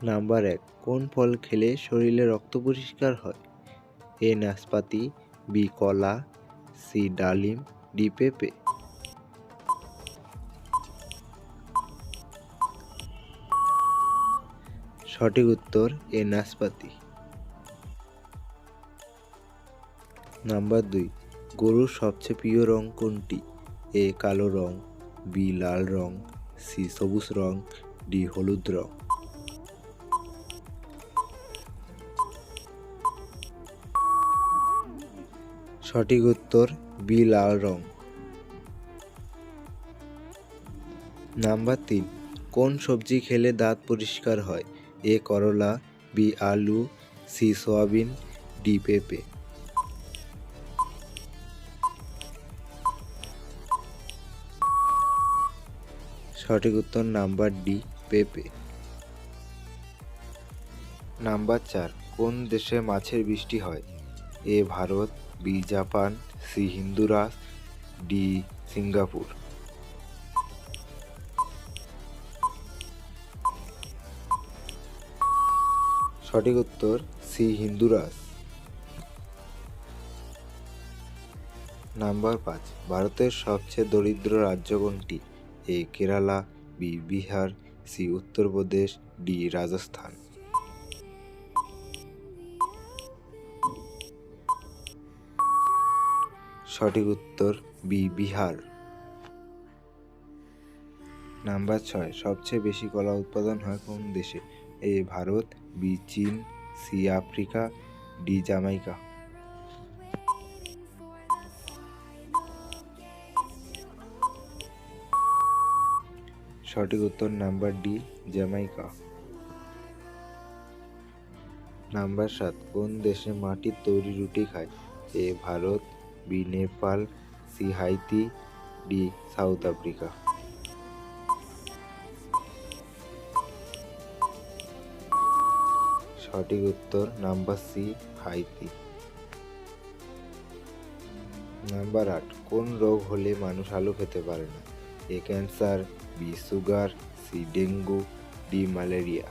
Number 1, কোন ফল খেলে শরীরে রক্ত পরিষ্কার হয়? এ নাশপাতি, বি কলা, সি ডালিম, ডি পেঁপে। সঠিক উত্তর এ নাশপাতি। নাম্বার 2, গরুর সবচেয়ে প্রিয় রং কোনটি? এ কালো রং, বি লাল রং, সি সবুজ রং, ডি হলুদ রং। সঠিক উত্তর বি লাল রং। নাম্বার 3, কোন সবজি খেলে দাঁত পরিষ্কার হয়? এ করলা, বি আলু, সি সয়াবিন, ডি পেঁপে। সঠিক উত্তর নাম্বার ডি পেঁপে। নাম্বার 4, কোন দেশে মাছের বৃষ্টি হয়? A Bharat, B Japan, C Honduras, D Singapore. সঠিক উত্তর সি হিন্দুরাস। নাম্বার 5, ভারতের সবচেয়ে দরিদ্র রাজ্য কোনটি? A Kerala, B Bihar, C Uttar Pradesh, D Rajasthan. সঠিক উত্তর বি বিহার। নাম্বার 6, সবচেয়ে বেশি কলা উৎপাদন হয় কোন দেশে? এ ভারত, বি চীন, সি আফ্রিকা, ডি জামাইকা। সঠিক উত্তর নাম্বার ডি জামাইকা। নাম্বার 7, কোন দেশে মাটির তৈরি রুটি খায়? A Bharat, B Nepal, C Haiti, D South Africa. সঠিক উত্তর নাম্বার সি হাইতি। নাম্বার 8, কোন রোগ হলে মানুষ আলু খেতে পারে না? A cancer, B sugar, C dengue, D malaria.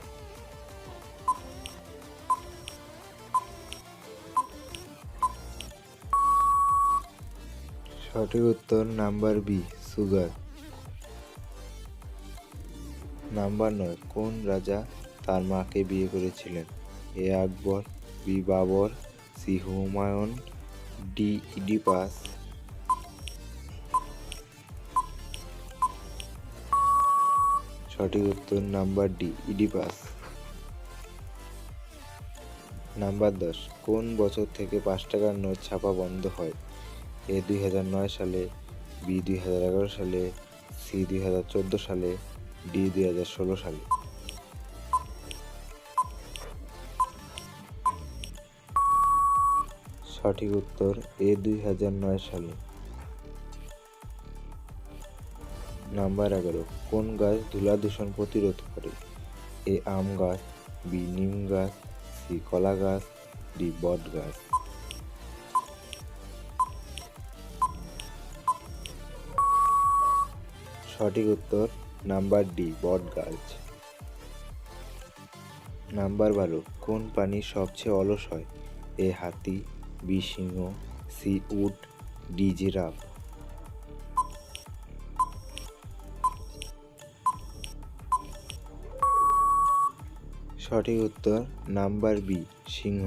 সঠিক উত্তর নাম্বার বি সুগার। নাম্বার 9, কোন রাজা তার মাকে বিয়ে করেছিলেন? A Akbar, B Babur, C Humayun, D Oedipus. সঠিক উত্তর নাম্বার ডি ইডিপাস। নাম্বার 10, কোন বছর থেকে 5 টাকার নোট ছাপা বন্ধ হয়? এ 2009 সালে, বি 2011 সালে, সি 2014 সালে, ডি 2016 সালে। সঠিক উত্তর এ 2009 সালে। নাম্বার 11, কোন গাছ ধূলা দূষণ প্রতিরোধ করে? এ আম গাছ, বি নিম গাছ, সি কলা গাছ, ডি বট গাছ। সঠিক উত্তর নাম্বার ডি বট গাছ। নাম্বার 12, কোন প্রাণী সবচেয়ে অলস হয়? এ হাতি, বি সিংহ, সি উট, ডি জিরাফ। সঠিক উত্তর নাম্বার বি সিংহ।